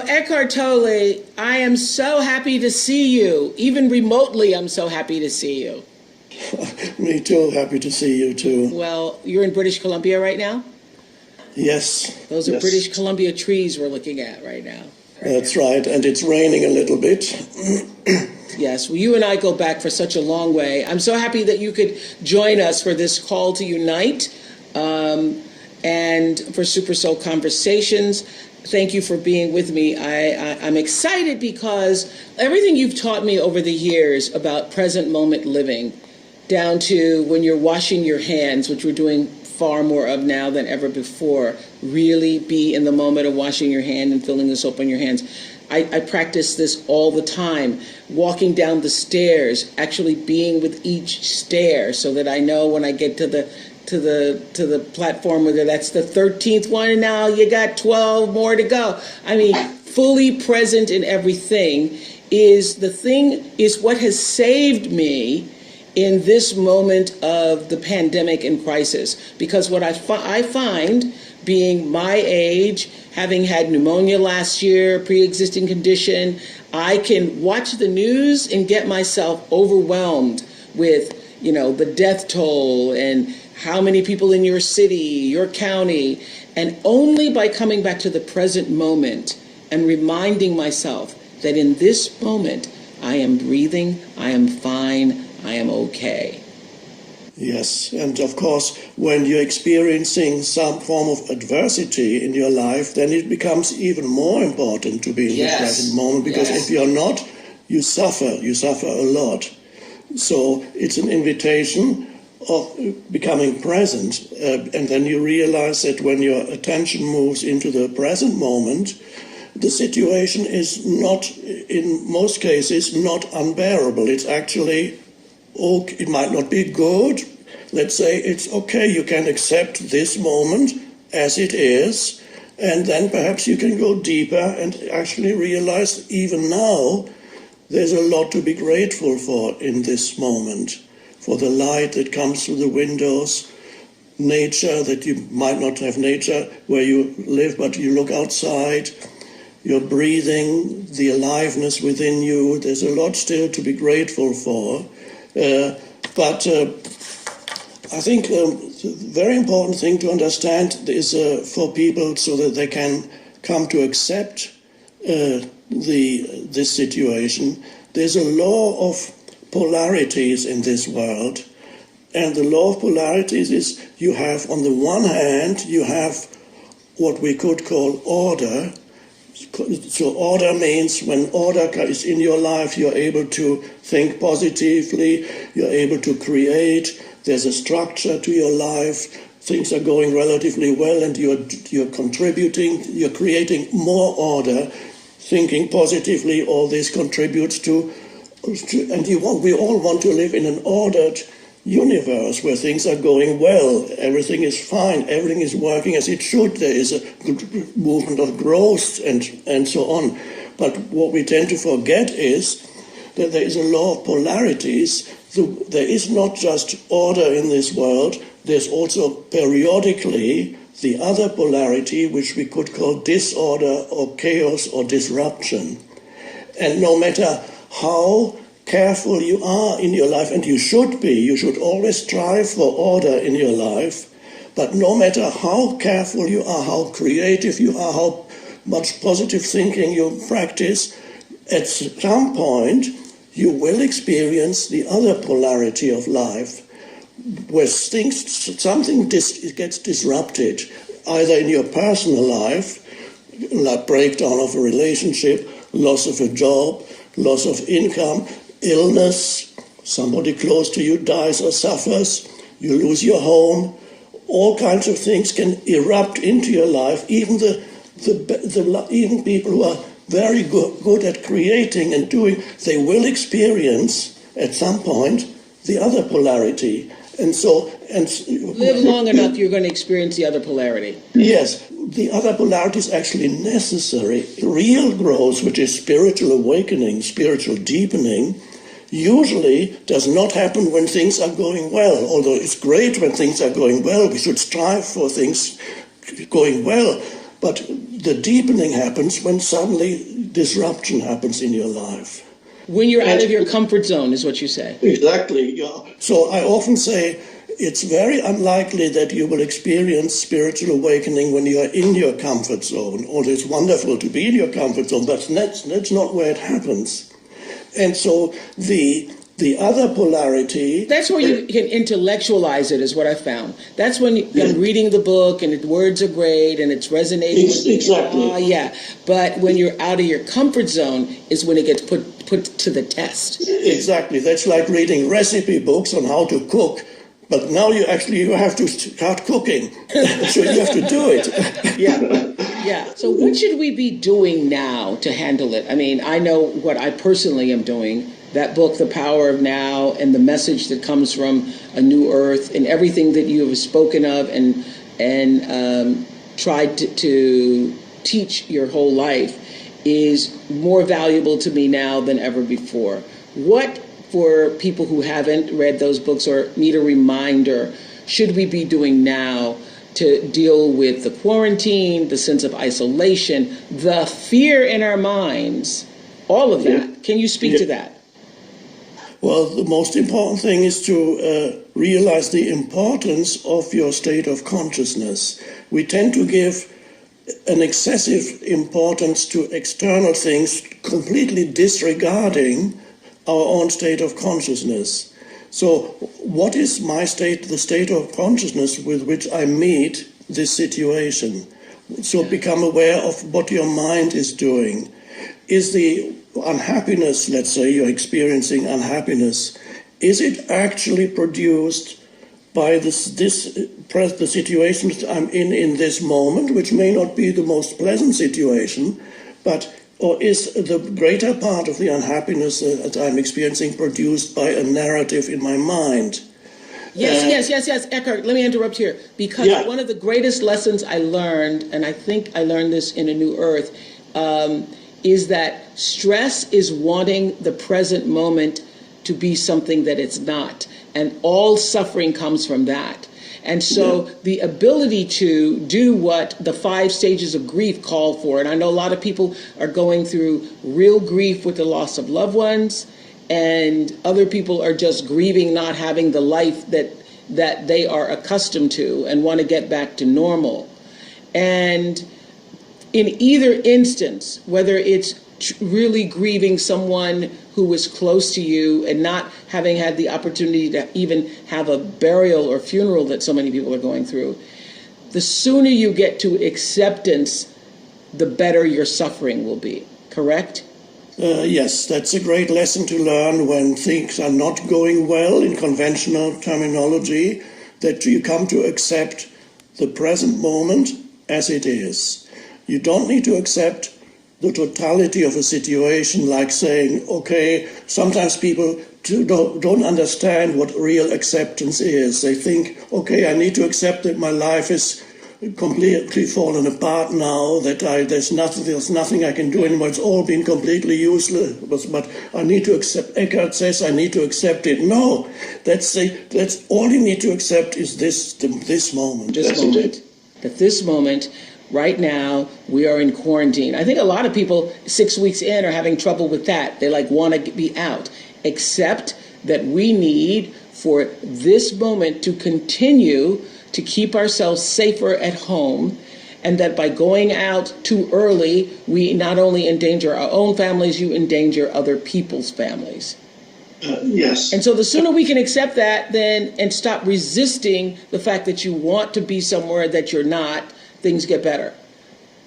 Eckhart Tolle, I am so happy to see you. Even remotely, I'm so happy to see you. Me too, happy to see you too. Well, you're in British Columbia right now? Yes. Those are yes. British Columbia trees we're looking at right now. That's right, and it's raining a little bit. Yes, well, you and I go back for such a long way. I'm so happy that you could join us for this call to unite and for Super Soul Conversations. Thank you for being with me. I'm excited because everything you've taught me over the years about present moment living, down to when you're washing your hands, which we're doing far more of now than ever before, really be in the moment of washing your hand and filling the soap on your hands. I practice this all the time, walking down the stairs, actually being with each stair so that I know when I get to the platform, whether that's the 13th one and now you got 12 more to go. I mean, fully present in everything is what has saved me in this moment of the pandemic and crisis. Because what I find, being my age, having had pneumonia last year, pre-existing condition, I can watch the news and get myself overwhelmed with, the death toll and how many people in your city, your county, and only by coming back to the present moment and reminding myself that in this moment, I am breathing, I am fine, I am okay. Yes, and of course, when you're experiencing some form of adversity in your life, then it becomes even more important to be in the present moment, because if you're not, you suffer a lot. So it's an invitation of becoming present, and then you realize that when your attention moves into the present moment, the situation is not, in most cases, not unbearable. It's actually okay. It might not be good. Let's say it's okay. You can accept this moment as it is, and then perhaps you can go deeper and actually realize even now there's a lot to be grateful for in this moment. For the light that comes through the windows, nature, that you might not have nature where you live, but you look outside, you're breathing, the aliveness within you. There's a lot still to be grateful for. But I think the very important thing to understand is for people so that they can come to accept this situation. There's a law of polarities in this world, and the law of polarities is you have, on the one hand, you have what we could call order. So order means when order is in your life, you're able to think positively, you're able to create, there's a structure to your life, things are going relatively well, and you're contributing, you're creating more order, thinking positively. All this contributes to and we all want to live in an ordered universe where things are going well, everything is fine, everything is working as it should, there is a good movement of growth and so on. But what we tend to forget is that there is a law of polarities. So there is not just order in this world, there's also periodically the other polarity, which we could call disorder or chaos or disruption. And no matter how careful you are in your life, and you should always strive for order in your life, but no matter how careful you are, how creative you are, how much positive thinking you practice, at some point you will experience the other polarity of life, where something gets disrupted, either in your personal life, like breakdown of a relationship, loss of a job, loss of income, illness, somebody close to you dies or suffers, you lose your home, all kinds of things can erupt into your life. Even even people who are very good at creating and doing, they will experience at some point the other polarity. And so, live long enough, you're going to experience the other polarity. Yes, the other polarity is actually necessary. Real growth, which is spiritual awakening, spiritual deepening, usually does not happen when things are going well. Although it's great when things are going well, we should strive for things going well. But the deepening happens when suddenly disruption happens in your life. When you're out of your comfort zone, is what you say. Exactly, yeah. So I often say it's very unlikely that you will experience spiritual awakening when you are in your comfort zone. Although it's wonderful to be in your comfort zone, but that's not where it happens. And so the other polarity... That's where you can intellectualize it, is what I found. That's when I'm reading the book and the words are great and it's resonating. Exactly. Yeah. But when you're out of your comfort zone is when it gets put to the test. Exactly. That's like reading recipe books on how to cook. But now you have to start cooking. So you have to do it. Yeah. So what should we be doing now to handle it? I mean, I know what I personally am doing. That book, The Power of Now, and the message that comes from A New Earth, and everything that you have spoken of and tried to teach your whole life is more valuable to me now than ever before. What, for people who haven't read those books or need a reminder, should we be doing now to deal with the quarantine, the sense of isolation, the fear in our minds, all of that? Can you speak to that? Well, the most important thing is to realize the importance of your state of consciousness. We tend to give an excessive importance to external things, completely disregarding our own state of consciousness. So what is my state, the state of consciousness with which I meet this situation? So become aware of what your mind is doing. Is the unhappiness, let's say you're experiencing unhappiness, is it actually produced by the situation that I'm in this moment, which may not be the most pleasant situation, or is the greater part of the unhappiness that I'm experiencing produced by a narrative in my mind? Yes, Eckhart, let me interrupt here, because one of the greatest lessons I learned, and I think I learned this in A New Earth, is that stress is wanting the present moment to be something that it's not. And all suffering comes from that. And so the ability to do what the 5 stages of grief call for, and I know a lot of people are going through real grief with the loss of loved ones, and other people are just grieving not having the life that they are accustomed to and want to get back to normal. And in either instance, whether it's really grieving someone who was close to you and not having had the opportunity to even have a burial or funeral that so many people are going through, the sooner you get to acceptance, the better your suffering will be, correct? Yes, that's a great lesson to learn when things are not going well in conventional terminology, that you come to accept the present moment as it is. You don't need to accept the totality of a situation, like saying, okay, sometimes people don't understand what real acceptance is. They think, okay, I need to accept that my life is completely fallen apart now, that there's nothing I can do anymore, it's all been completely useless, but I need to accept. Eckhart says I need to accept it. No, that's all you need to accept is this moment. This moment, right now, we are in quarantine. I think a lot of people 6 weeks in are having trouble with that. They want to be out. Accept that we need for this moment to continue to keep ourselves safer at home, and that by going out too early, we not only endanger our own families, you endanger other people's families. Yes. And so the sooner we can accept that then and stop resisting the fact that you want to be somewhere that you're not, things get better.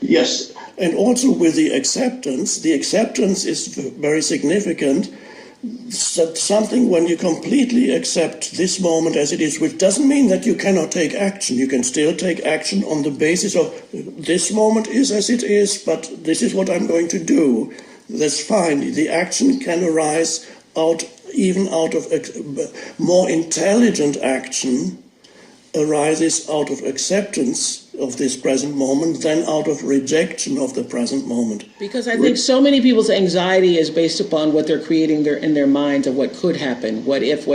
Yes. And also with the acceptance is very significant. Something when you completely accept this moment as it is, which doesn't mean that you cannot take action. You can still take action on the basis of this moment is as it is, but this is what I'm going to do. That's fine. The action can arise out of more intelligent action arises out of acceptance of this present moment than out of rejection of the present moment. Because I think so many people's anxiety is based upon what they're creating in their minds of what could happen, what if.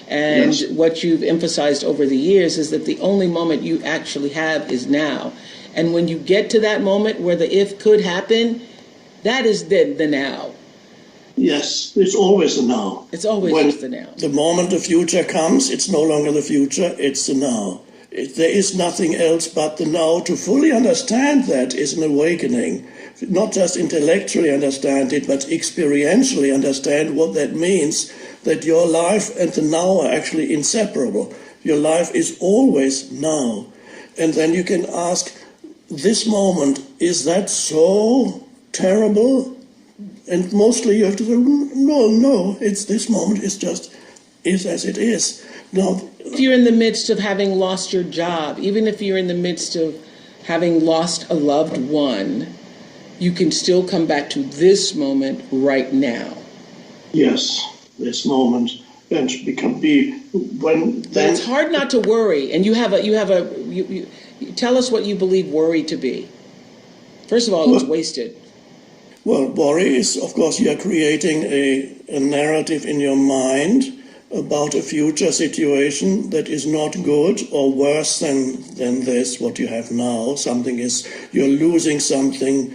And yes. What you've emphasized over the years is that the only moment you actually have is now. And when you get to that moment where the if could happen, that is the now. Yes, it's always the now. It's always When just the now. the moment the future comes, it's no longer the future, it's the now. There is nothing else but the now. To fully understand that is an awakening. Not just intellectually understand it, but experientially understand what that means, that your life and the now are actually inseparable. Your life is always now. And then you can ask, this moment, is that so terrible? And mostly you have to say, no, it's this moment, it's just is as it is. Now, if you're in the midst of having lost your job, even if you're in the midst of having lost a loved one, you can still come back to this moment right now. yes, this moment, and be when But then. it's hard not to worry. And you tell us what you believe worry to be. First of all, it's wasted. Well, worry is, of course, you are creating a narrative in your mind about a future situation that is not good or worse than this, what you have now. You're losing something,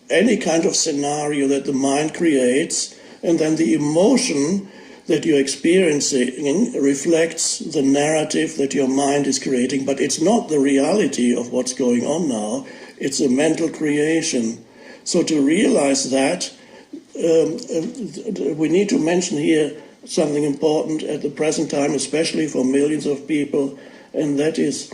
any kind of scenario that the mind creates, and then the emotion that you're experiencing reflects the narrative that your mind is creating, but it's not the reality of what's going on now. It's a mental creation. So to realize that, we need to mention here something important at the present time, especially for millions of people, and that is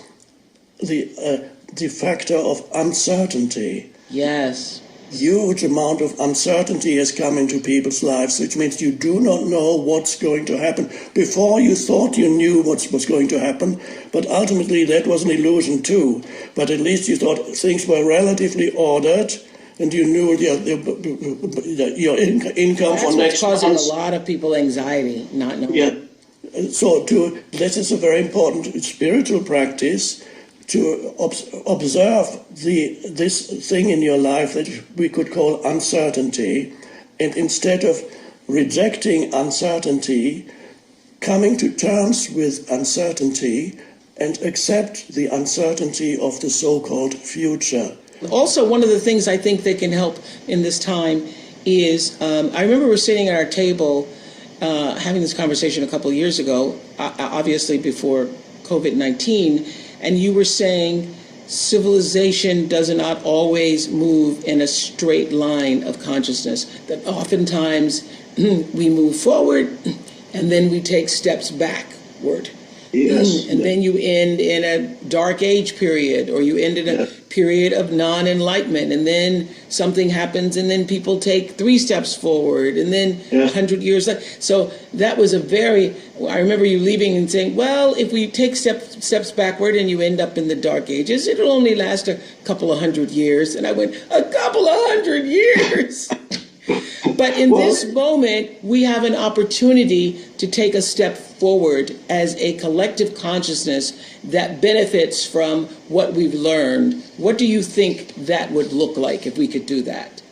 the factor of uncertainty. Yes. Huge amount of uncertainty has come into people's lives, which means you do not know what's going to happen. Before you thought you knew what was going to happen, but ultimately that was an illusion too. But at least you thought things were relatively ordered, and you knew your income for next month. That's what's causing a lot of people anxiety, not knowing. Yeah. So this is a very important spiritual practice, to observe this thing in your life that we could call uncertainty, and instead of rejecting uncertainty, coming to terms with uncertainty and accept the uncertainty of the so-called future. Also, one of the things I think that can help in this time is, I remember we're sitting at our table having this conversation a couple of years ago, obviously before COVID-19, and you were saying civilization does not always move in a straight line of consciousness, that oftentimes we move forward and then we take steps backward. Yes. And then you end in a dark age period, or you end in a period of non-enlightenment, and then something happens, and then people take 3 steps forward, and then 100 years later. So that was I remember you leaving and saying, well, if we take steps backward and you end up in the dark ages, it'll only last a couple of 100 years. And I went, a couple of 100 years? But in this moment, we have an opportunity to take a step forward as a collective consciousness that benefits from what we've learned. What do you think that would look like if we could do that?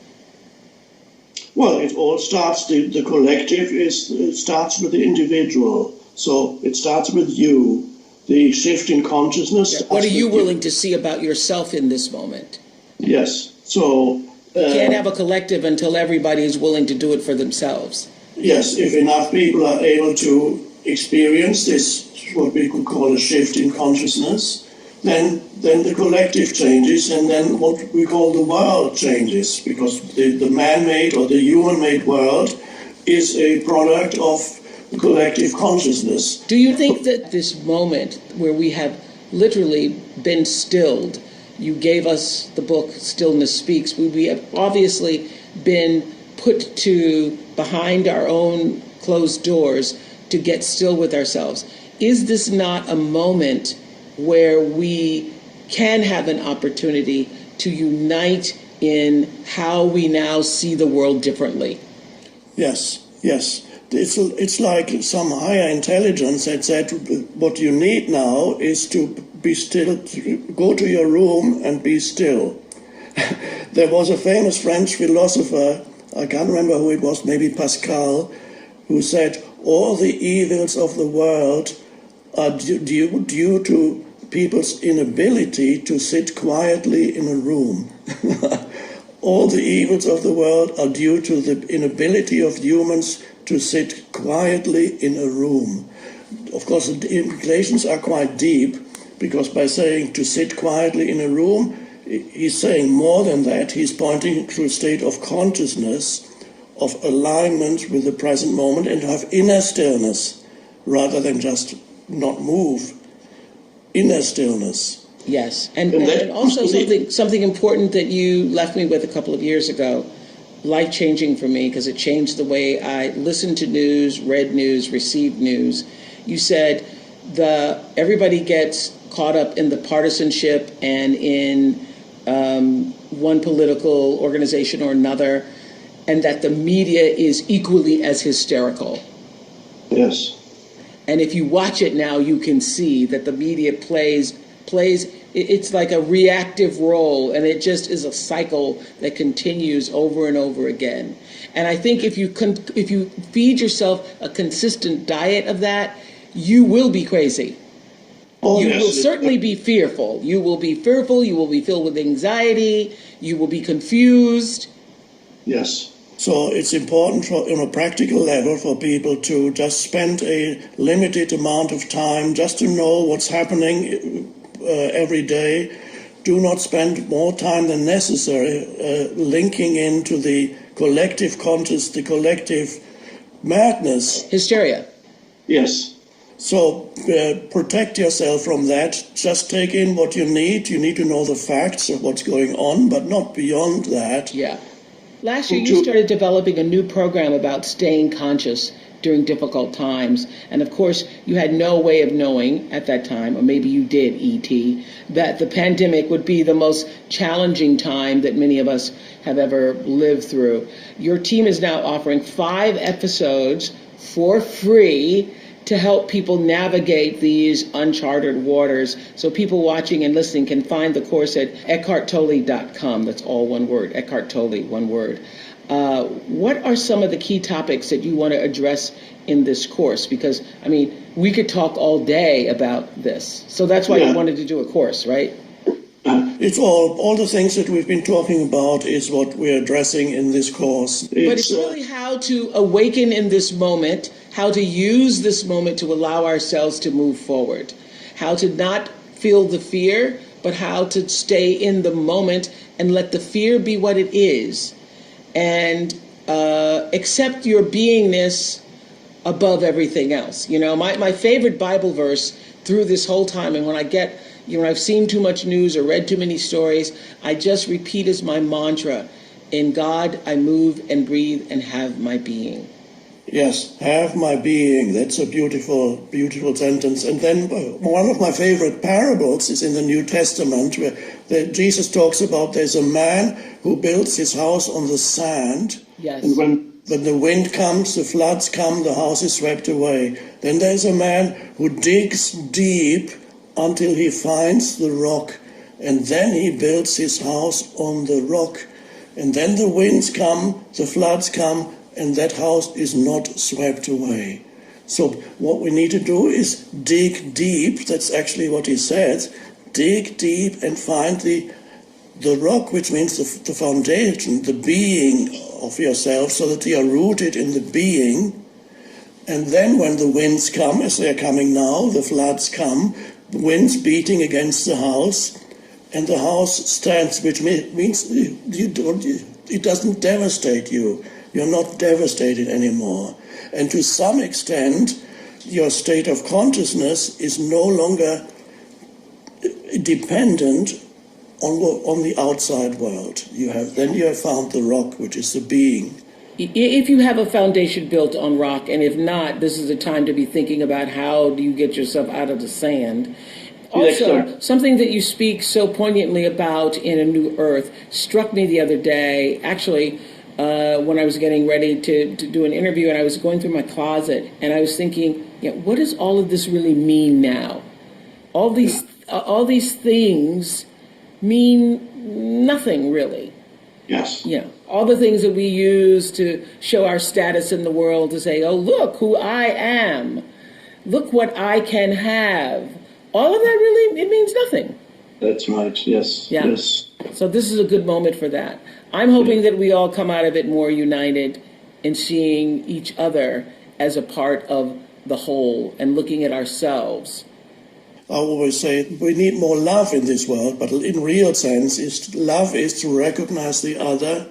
Well, it all starts, the collective starts with the individual. So it starts with you. The shift in consciousness. What are you willing to see about yourself in this moment? Yes. So you can't have a collective until everybody is willing to do it for themselves. Yes, if enough people are able to experience this, what we could call a shift in consciousness, then the collective changes, and then what we call the world changes, because the man-made or the human-made world is a product of the collective consciousness. Do you think that this moment where we have literally been stilled, you gave us the book Stillness Speaks, we have obviously been put to behind our own closed doors to get still with ourselves. Is this not a moment where we can have an opportunity to unite in how we now see the world differently? Yes. It's like some higher intelligence that said what you need now is to be still, to go to your room and be still. There was a famous French philosopher, I can't remember who it was, maybe Pascal, who said all the evils of the world are due to people's inability to sit quietly in a room. All the evils of the world are due to the inability of humans to sit quietly in a room. Of course, the implications are quite deep, because by saying to sit quietly in a room, he's saying more than that. He's pointing to a state of consciousness, of alignment with the present moment, and to have inner stillness rather than just not move. Inner stillness. Yes, and also something important that you left me with a couple of years ago, life-changing for me, because it changed the way I listened to news, read news, received news. You said everybody gets caught up in the partisanship and in one political organization or another, and that the media is equally as hysterical. Yes. And if you watch it now, you can see that the media plays, it's like a reactive role, and it just is a cycle that continues over and over again. And I think if you feed yourself a consistent diet of that, you will be crazy. Oh, you yes. will certainly be fearful. You will be fearful, you will be filled with anxiety, you will be confused. Yes. So it's important on a practical level for people to just spend a limited amount of time just to know what's happening every day. Do not spend more time than necessary linking into the collective conscious, the collective madness. Hysteria. Yes. So protect yourself from that. Just take in what you need. You need to know the facts of what's going on, but not beyond that. Yeah. Last year, you started developing a new program about staying conscious during difficult times. And of course, you had no way of knowing at that time, or maybe you did, E.T., that the pandemic would be the most challenging time that many of us have ever lived through. Your team is now offering 5 episodes for free to help people navigate these uncharted waters. So people watching and listening can find the course at eckharttolle.com. That's all one word, Eckhart Tolle, one word. What are some of the key topics that you want to address in this course? Because, I mean, we could talk all day about this. So that's why you wanted to do a course, right? It's all the things that we've been talking about is what we're addressing in this course. But it's really how to awaken in this moment, how to use this moment to allow ourselves to move forward, how to not feel the fear, but how to stay in the moment and let the fear be what it is, and accept your beingness above everything else. You know, my favorite Bible verse through this whole time, and when I've seen too much news or read too many stories, I just repeat as my mantra, in God I move and breathe and have my being. Yes, have my being. That's a beautiful, beautiful sentence. And then one of my favorite parables is in the New Testament, where Jesus talks about there's a man who builds his house on the sand. Yes. And when the wind comes, the floods come, the house is swept away. Then there's a man who digs deep until he finds the rock, and then he builds his house on the rock. And then the winds come, the floods come, and that house is not swept away. So what we need to do is dig deep. That's actually what he says. Dig deep and find the rock, which means the foundation, the being of yourself, so that you are rooted in the being. And then when the winds come, as they're coming now, the floods come, the winds beating against the house, and the house stands, which means it doesn't devastate you. You're not devastated anymore. And to some extent, your state of consciousness is no longer dependent on the outside world. You have found the rock, which is the being. If you have a foundation built on rock, and if not, this is the time to be thinking about how do you get yourself out of the sand. Also, something that you speak so poignantly about in A New Earth struck me the other day, actually, when I was getting ready to do an interview, and I was going through my closet, and I was thinking, what does all of this really mean now? All these things mean nothing, really. Yes. All the things that we use to show our status in the world, to say, oh, look who I am. Look what I can have. all of that really, it means nothing. That's right. Yes. Yeah. Yes. So this is a good moment for that. I'm hoping that we all come out of it more united in seeing each other as a part of the whole and looking at ourselves. I always say we need more love in this world, but in real sense, love is to recognize the other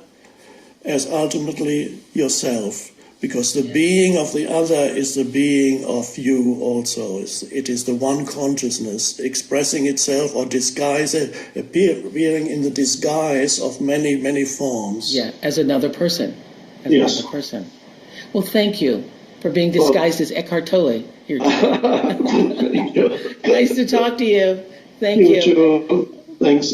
as ultimately yourself, because the being of the other is the being of you also. It is the one consciousness expressing itself or appearing in the disguise of many, many forms. Yeah, as another person. As Yes. another person. Well, thank you for being disguised as Eckhart Tolle here today. Thank you. Nice to talk to you. Thank You you. too. Thanks.